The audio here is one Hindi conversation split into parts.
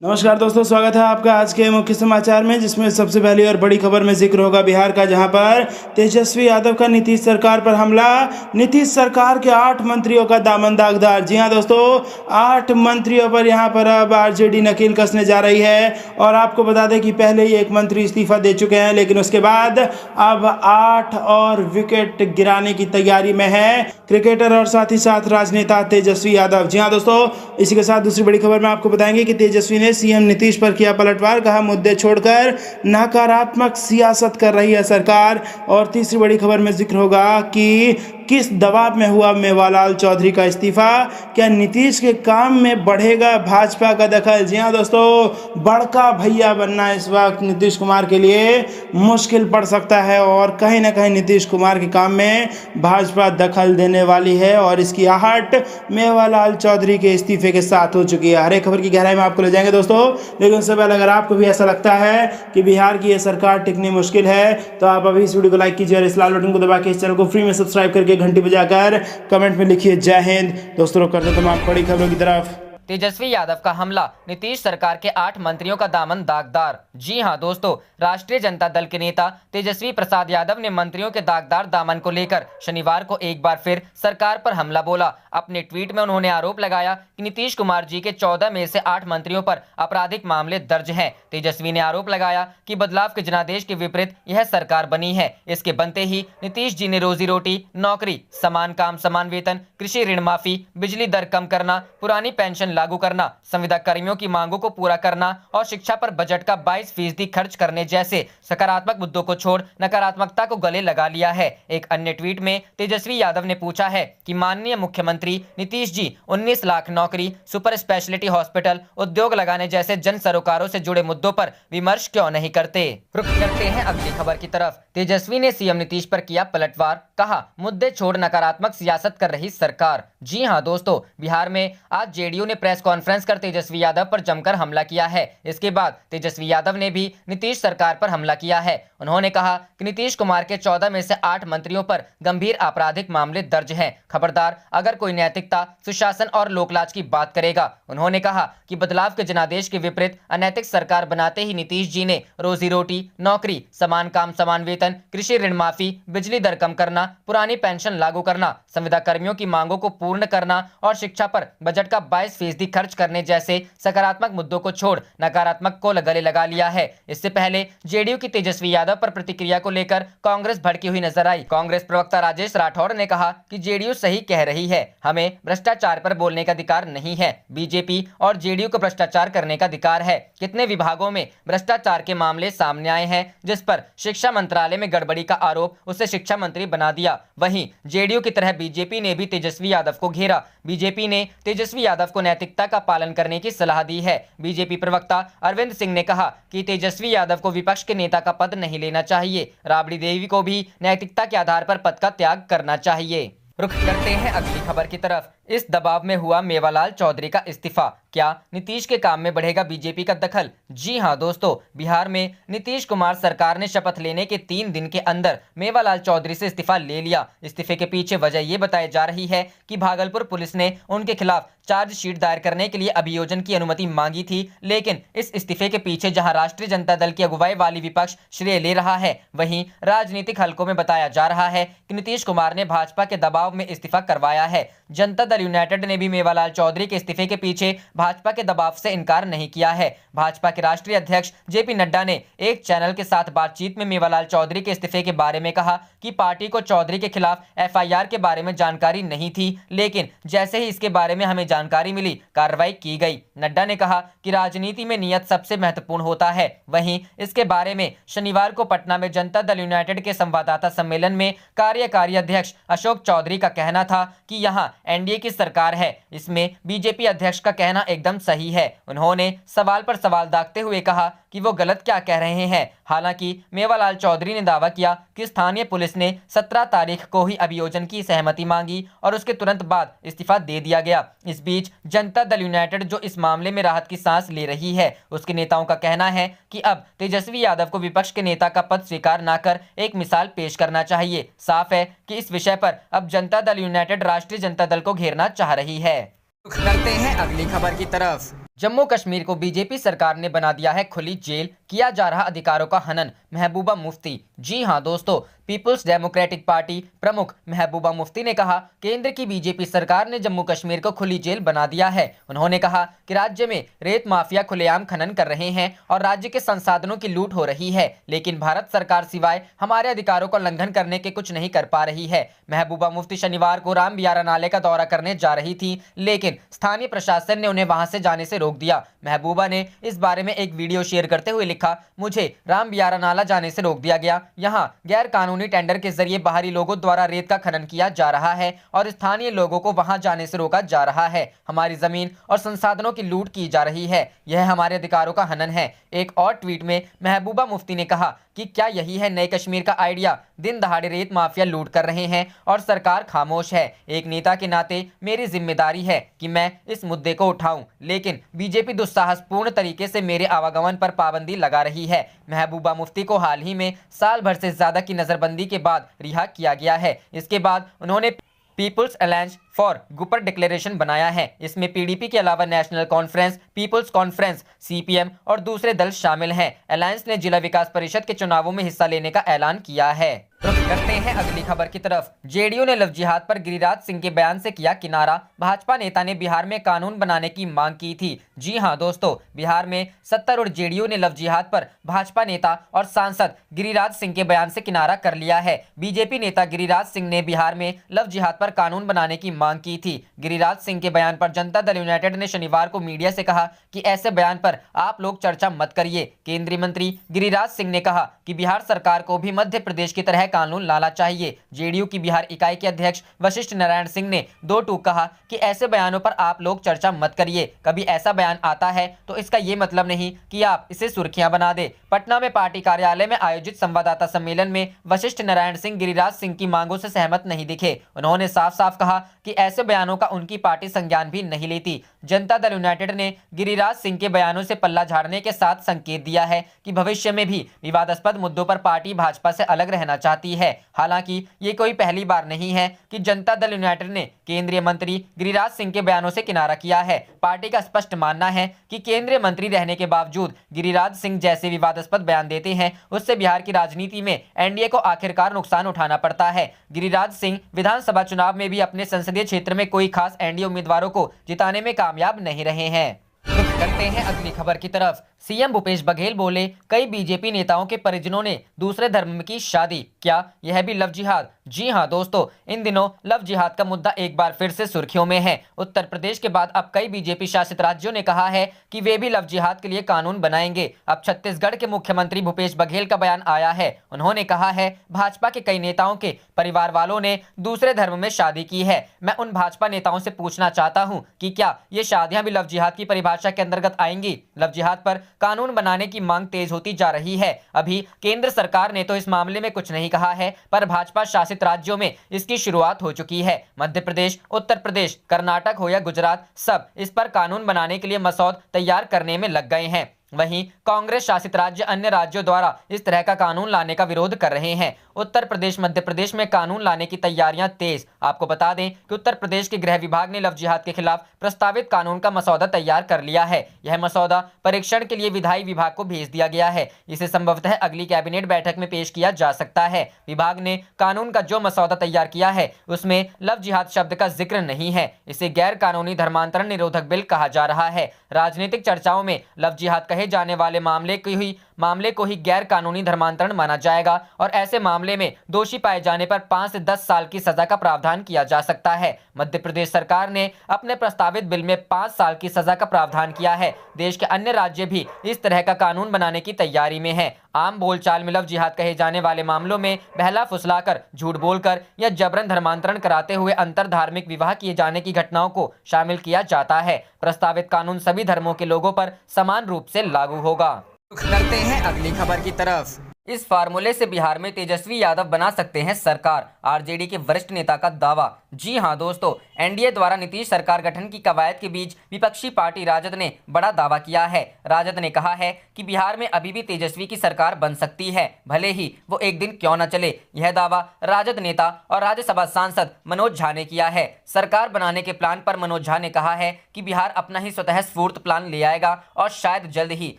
नमस्कार दोस्तों, स्वागत है आपका आज के मुख्य समाचार में, जिसमें सबसे पहली और बड़ी खबर में जिक्र होगा बिहार का, जहां पर तेजस्वी यादव का नीतीश सरकार पर हमला। नीतीश सरकार के 8 मंत्रियों का दामन दागदार। जी हां दोस्तों, 8 मंत्रियों पर यहां पर अब आरजेडी नकेल कसने जा रही है। और आपको बता दें कि पहले ही एक मंत्री इस्तीफा दे चुके हैं, लेकिन उसके बाद अब 8 और विकेट गिराने की तैयारी में है क्रिकेटर और साथ ही साथ राजनेता तेजस्वी यादव। जी हाँ दोस्तों, इसी के साथ दूसरी बड़ी खबर में आपको बताएंगे कि तेजस्वी ने सीएम नीतीश पर किया पलटवार। कहा, मुद्दे छोड़कर नकारात्मक सियासत कर रही है सरकार। और तीसरी बड़ी खबर में जिक्र होगा कि किस दबाव में हुआ मेवालाल चौधरी का इस्तीफा। क्या नीतीश के काम में बढ़ेगा भाजपा का दखल। जी हाँ दोस्तों, बड़का भैया बनना इस वक्त नीतीश कुमार के लिए मुश्किल पड़ सकता है और कहीं ना कहीं नीतीश कुमार के काम में भाजपा दखल देने वाली है। और इसकी आहट मेवालाल चौधरी के इस्तीफे के साथ हो चुकी है। हर एक खबर की गहराई में आपको ले जाएंगे दोस्तों, लेकिन उससे पहले अगर आपको भी ऐसा लगता है कि बिहार की यह सरकार टिकनी मुश्किल है, तो आप अभी इस वीडियो को लाइक कीजिए और इस लाल बटन को दबा के इस चैनल को फ्री में सब्सक्राइब करके घंटी बजाकर कमेंट में लिखिए जय हिंद। दोस्तों, करते तमाम बड़ी खबरों की तरफ। तेजस्वी यादव का हमला, नीतीश सरकार के 8 मंत्रियों का दामन दागदार। जी हां दोस्तों, राष्ट्रीय जनता दल के नेता तेजस्वी प्रसाद यादव ने मंत्रियों के दागदार दामन को लेकर शनिवार को एक बार फिर सरकार पर हमला बोला। अपने ट्वीट में उन्होंने आरोप लगाया कि नीतीश कुमार जी के 14 में से 8 मंत्रियों पर आपराधिक मामले दर्ज हैं। तेजस्वी ने आरोप लगाया कि बदलाव के जनादेश के विपरीत यह सरकार बनी है। इसके बनते ही नीतीश जी ने रोजी रोटी, नौकरी, समान काम समान वेतन, कृषि ऋण माफी, बिजली दर कम करना, पुरानी पेंशन लागू करना, संविदा कर्मियों की मांगों को पूरा करना और शिक्षा पर बजट का 22% खर्च करने जैसे सकारात्मक मुद्दों को छोड़ नकारात्मकता को गले लगा लिया है। एक अन्य ट्वीट में तेजस्वी यादव ने पूछा है कि माननीय मुख्यमंत्री नीतीश जी 19 लाख नौकरी, सुपर स्पेशलिटी हॉस्पिटल, उद्योग लगाने जैसे जन सरोकारों से जुड़े मुद्दों पर विमर्श क्यों नहीं करते। रुक करते हैं अगली खबर की तरफ। तेजस्वी ने सीएम नीतीश पर किया पलटवार। कहा, मुद्दे छोड़ नकारात्मक सियासत कर रही सरकार। जी हां दोस्तों, बिहार में आज जेडीयू ने प्रेस कॉन्फ्रेंस कर तेजस्वी यादव पर जमकर हमला किया है। इसके बाद तेजस्वी यादव ने भी नीतीश सरकार पर हमला किया है। उन्होंने कहा कि नीतीश कुमार के 14 में से 8 मंत्रियों पर गंभीर आपराधिक मामले दर्ज हैं। खबरदार अगर कोई नैतिकता, सुशासन और लोकलाज की बात करेगा। उन्होंने कहा कि बदलाव के जनादेश के विपरीत अनैतिक सरकार बनाते ही नीतीश जी ने रोजी रोटी, नौकरी, समान काम समान वेतन, कृषि ऋण माफी, बिजली दर कम करना, पुरानी पेंशन लागू करना, संविदा कर्मियों की मांगों को पूर्ण करना और शिक्षा पर बजट का 22% खर्च करने जैसे सकारात्मक मुद्दों को छोड़ नकारात्मक को गले लगा लिया है। इससे पहले जेडीयू की तेजस्वी यादव पर प्रतिक्रिया को लेकर कांग्रेस भड़की हुई नजर आई। कांग्रेस प्रवक्ता राजेश राठौड़ ने कहा कि जेडीयू सही कह रही है, हमें भ्रष्टाचार पर बोलने का अधिकार नहीं है। बीजेपी और जेडीयू को भ्रष्टाचार करने का अधिकार है। कितने विभागों में भ्रष्टाचार के मामले सामने आए हैं, जिस पर शिक्षा मंत्रालय में गड़बड़ी का आरोप, उसे शिक्षा मंत्री बना दिया। वहीं जेडीयू की तरह बीजेपी ने भी तेजस्वी यादव को घेरा। बीजेपी ने तेजस्वी यादव को नैतिकता का पालन करने की सलाह दी है। बीजेपी प्रवक्ता अरविंद सिंह ने कहा कि तेजस्वी यादव को विपक्ष के नेता का पद नहीं लेना चाहिए। राबड़ी देवी को भी नैतिकता के आधार पर पद का त्याग करना चाहिए। रुख करते हैं अगली खबर की तरफ। इस दबाव में हुआ मेवालाल चौधरी का इस्तीफा। क्या नीतीश के काम में बढ़ेगा बीजेपी का दखल। जी हां दोस्तों, बिहार में नीतीश कुमार सरकार ने शपथ लेने के 3 दिन के अंदर मेवालाल चौधरी से इस्तीफा ले लिया। इस्तीफे के पीछे वजह यह बताई जा रही है कि भागलपुर पुलिस ने उनके खिलाफ चार्जशीट दायर करने के लिए अभियोजन की अनुमति मांगी थी। लेकिन इस इस्तीफे के पीछे जहां राष्ट्रीय जनता दल की अगुवाई वाली विपक्ष श्रेय ले रहा है, वहीं राजनीतिक हलकों में बताया जा रहा है कि नीतीश कुमार ने भाजपा के दबाव में इस्तीफा करवाया है। जनता दल यूनाइटेड ने भी मेवालाल चौधरी के इस्तीफे के पीछे भाजपा के दबाव से इनकार नहीं किया है। भाजपा के राष्ट्रीय अध्यक्ष जेपी नड्डा ने एक चैनल के साथ बातचीत में मेवालाल चौधरी के इस्तीफे के बारे में कहा कि पार्टी को चौधरी के खिलाफ एफआईआर के बारे में जानकारी नहीं थी, लेकिन जैसे ही इसके बारे में हमें जानकारी मिली, कार्रवाई की गई। नड्डा ने कहा कि राजनीति में नियत सबसे महत्वपूर्ण होता है। वहीं इसके बारे में शनिवार को पटना में जनता दल यूनाइटेड के संवाददाता सम्मेलन में कार्यकारी अध्यक्ष अशोक चौधरी का कहना था कि यहां एनडीए की सरकार है, इसमें बीजेपी अध्यक्ष का कहना एकदम सही है। उन्होंने सवाल पर सवाल दागते हुए कहा कि वो गलत क्या कह रहे हैं। हालांकि मेवालाल चौधरी ने दावा किया कि स्थानीय पुलिस ने 17 तारीख को ही अभियोजन की सहमति मांगी और उसके तुरंत बाद इस्तीफा दे दिया गया। इस बीच जनता दल यूनाइटेड जो इस मामले में राहत की सांस ले रही है, उसके नेताओं का कहना है कि अब तेजस्वी यादव को विपक्ष के नेता का पद स्वीकार न कर एक मिसाल पेश करना चाहिए। साफ है कि इस विषय पर अब जनता दल यूनाइटेड राष्ट्रीय जनता दल को घेरना चाह रही है। करते हैं अगली खबर की तरफ। जम्मू कश्मीर को बीजेपी सरकार ने बना दिया है खुली जेल, किया जा रहा अधिकारों का हनन, महबूबा मुफ्ती। जी हां दोस्तों, पीपुल्स डेमोक्रेटिक पार्टी प्रमुख महबूबा मुफ्ती ने कहा, केंद्र की बीजेपी सरकार ने जम्मू कश्मीर को खुली जेल बना दिया है। उन्होंने कहा कि राज्य में रेत माफिया खुलेआम खनन कर रहे हैं और राज्य के संसाधनों की लूट हो रही है, लेकिन भारत सरकार सिवाय हमारे अधिकारों का उल्लंघन करने के कुछ नहीं कर पा रही है। महबूबा मुफ्ती शनिवार को रामबियारा नाले का दौरा करने जा रही थी, लेकिन स्थानीय प्रशासन ने उन्हें वहां से जाने से रोक दिया। महबूबा ने इस बारे में एक वीडियो शेयर करते हुए लिखा, मुझे रामबियारा नाला जाने से रोक दिया गया। यहां गैर कानूनी टेंडर के जरिए बाहरी लोगों द्वारा रेत का खनन किया जा रहा है और स्थानीय लोगों को वहां जाने से रोका जा रहा है। हमारी जमीन और संसाधनों की लूट की जा रही है। यह हमारे अधिकारों का हनन है। एक और ट्वीट में महबूबा मुफ्ती ने कहा कि क्या यही है नए कश्मीर का आइडिया? दिन दहाड़े रेत माफिया लूट कर रहे हैं और सरकार खामोश है। एक नेता के नाते मेरी जिम्मेदारी है कि मैं इस मुद्दे को उठाऊं, लेकिन बीजेपी दुस्साहसपूर्ण तरीके से मेरे आवागमन पर पाबंदी लगा रही है। महबूबा मुफ्ती को हाल ही में साल भर से ज्यादा की नजरबंदी के बाद रिहा किया गया है। इसके बाद उन्होंने people's alliance for Gupkar declaration बनाया है। इसमें पीडीपी के अलावा national conference, people's conference, CPM और दूसरे दल शामिल हैं। अलायंस ने जिला विकास परिषद के चुनावों में हिस्सा लेने का ऐलान किया है। रुख करते हैं अगली खबर की तरफ। जेडीयू ने लव जिहाद पर गिरिराज सिंह के बयान से किया किनारा। भाजपा नेता ने बिहार में कानून बनाने की मांग की थी। जी हां दोस्तों, बिहार में सत्तारूढ़ जेडीयू ने लव जिहाद पर भाजपा नेता और सांसद गिरिराज सिंह के बयान से किनारा कर लिया है। बीजेपी नेता गिरिराज सिंह ने बिहार में लव जिहाद पर कानून बनाने की मांग की थी। गिरिराज सिंह के बयान पर जनता दल यूनाइटेड ने शनिवार को मीडिया से कहा कि ऐसे बयान पर आप लोग चर्चा मत करिए। केंद्रीय मंत्री गिरिराज सिंह ने कहा कि बिहार सरकार को भी मध्य प्रदेश की तरह कानून लाना चाहिए। जेडीयू की बिहार इकाई के अध्यक्ष वशिष्ठ नारायण सिंह ने दो टूक कहा कि ऐसे बयानों पर आप लोग चर्चा मत करिए। कभी ऐसा बयान आता है तो इसका ये मतलब नहीं कि आप इसे सुर्खियां बना दे। पटना में पार्टी कार्यालय में आयोजित संवाददाता सम्मेलन में वशिष्ठ नारायण सिंह गिरिराज सिंह की मांगों से सहमत नहीं दिखे। उन्होंने साफ साफ कहा कि ऐसे बयानों का उनकी पार्टी संज्ञान भी नहीं लेती। जनता दल यूनाइटेड ने गिरिराज सिंह के बयानों से पल्ला झाड़ने के साथ संकेत दिया है कि भविष्य में भी विवादास्पद मुद्दों पर पार्टी भाजपा से अलग रहना चाहती है। हालांकि ये कोई पहली बार नहीं है कि जनता दल यूनाइटेड ने केंद्रीय मंत्री गिरिराज सिंह के बयानों से किनारा किया है। पार्टी का स्पष्ट मानना है कि केंद्रीय मंत्री रहने के बावजूद गिरिराज सिंह जैसे विवादास्पद बयान देते हैं, उससे बिहार की राजनीति में एनडीए को आखिरकार नुकसान उठाना पड़ता है। गिरिराज सिंह विधानसभा चुनाव में भी अपने संसदीय क्षेत्र में कोई खास एनडीए उम्मीदवारों को जिताने में कामयाब नहीं रहे हैं। रुख करते हैं अगली खबर की तरफ। सीएम भूपेश बघेल बोले, कई बीजेपी नेताओं के परिजनों ने दूसरे धर्म की शादी, क्या यह भी लव जिहाद? जी हां दोस्तों, इन दिनों लव जिहाद का मुद्दा एक बार फिर से सुर्खियों में है। उत्तर प्रदेश के बाद अब कई बीजेपी शासित राज्यों ने कहा है कि वे भी लव जिहाद के लिए कानून बनाएंगे। अब छत्तीसगढ़ के मुख्यमंत्री भूपेश बघेल का बयान आया है। उन्होंने कहा है, भाजपा के कई नेताओं के परिवार वालों ने दूसरे धर्म में शादी की है। मैं उन भाजपा नेताओं से पूछना चाहता हूं कि क्या ये शादियां भी लव जिहाद की परिभाषा के अंतर्गत आएंगी? लव जिहाद पर कानून बनाने की मांग तेज होती जा रही है। अभी केंद्र सरकार ने तो इस मामले में कुछ नहीं कहा है, पर भाजपा शासित राज्यों में इसकी शुरुआत हो चुकी है। मध्य प्रदेश, उत्तर प्रदेश, कर्नाटक हो या गुजरात, सब इस पर कानून बनाने के लिए मसौदा तैयार करने में लग गए हैं। वहीं कांग्रेस शासित राज्य अन्य राज्यों द्वारा इस तरह का कानून लाने का विरोध कर रहे हैं। उत्तर प्रदेश, मध्य प्रदेश में कानून लाने की तैयारियां तेज। आपको बता दें कि उत्तर प्रदेश के गृह विभाग ने लव जिहाद के खिलाफ प्रस्तावित कानून का मसौदा तैयार कर लिया है। यह मसौदा परीक्षण के लिए विधायी विभाग को भेज दिया गया है। इसे संभवतः अगली कैबिनेट बैठक में पेश किया जा सकता है। विभाग ने कानून का जो मसौदा तैयार किया है उसमें लव जिहाद शब्द का जिक्र नहीं है। इसे गैर कानूनी धर्मांतरण निरोधक बिल कहा जा रहा है। राजनीतिक चर्चाओं में लव जिहाद कहे जाने वाले मामले को ही गैर कानूनी धर्मांतरण माना जाएगा और ऐसे मामले में दोषी पाए जाने पर 5 से 10 साल की सजा का प्रावधान किया जा सकता है। मध्य प्रदेश सरकार ने अपने प्रस्तावित बिल में 5 साल की सजा का प्रावधान किया है। देश के अन्य राज्य भी इस तरह का कानून बनाने की तैयारी में हैं। आम बोलचाल में लव जिहाद कहे जाने वाले मामलों में बहला फुसलाकर, झूठ बोलकर या जबरन धर्मांतरण कराते हुए अंतर धार्मिक विवाह किए जाने की घटनाओं को शामिल किया जाता है। प्रस्तावित कानून सभी धर्मों के लोगों पर समान रूप से लागू होगा। करते हैं अगली खबर की तरफ। इस फार्मूले से बिहार में तेजस्वी यादव बना सकते हैं सरकार, आरजेडी के वरिष्ठ नेता का दावा। जी हां दोस्तों, एनडीए द्वारा नीतीश सरकार गठन की कवायद के बीच विपक्षी पार्टी राजद ने बड़ा दावा किया है। राजद ने कहा है कि बिहार में अभी भी तेजस्वी की सरकार बन सकती है, भले ही वो एक दिन क्यों न चले। यह दावा राजद नेता और राज्यसभा सांसद मनोज झा ने किया है। सरकार बनाने के प्लान पर मनोज झा ने कहा है कि बिहार अपना ही स्वतः स्फूर्त प्लान ले आएगा और शायद जल्द ही।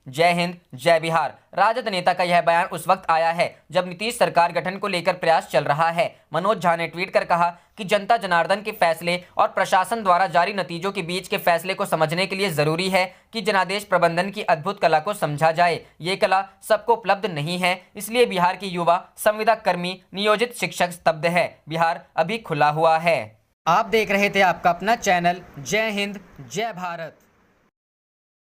जय हिंद, जय बिहार। राजद नेता का यह बयान उस वक्त आया है जब नीतीश सरकार गठन को लेकर प्रयास चल रहा है। मनोज झा ने ट्वीट कर कहा कि जनता जनार्दन के फैसले और प्रशासन द्वारा जारी नतीजों के बीच के फैसले को समझने के लिए जरूरी है कि जनादेश प्रबंधन की अद्भुत कला को समझा जाए। ये कला सबको उपलब्ध नहीं है, इसलिए बिहार की युवा, संविदा कर्मी, नियोजित शिक्षक स्तब्ध है। बिहार अभी खुला हुआ है। आप देख रहे थे आपका अपना चैनल जय हिंद, जय भारत।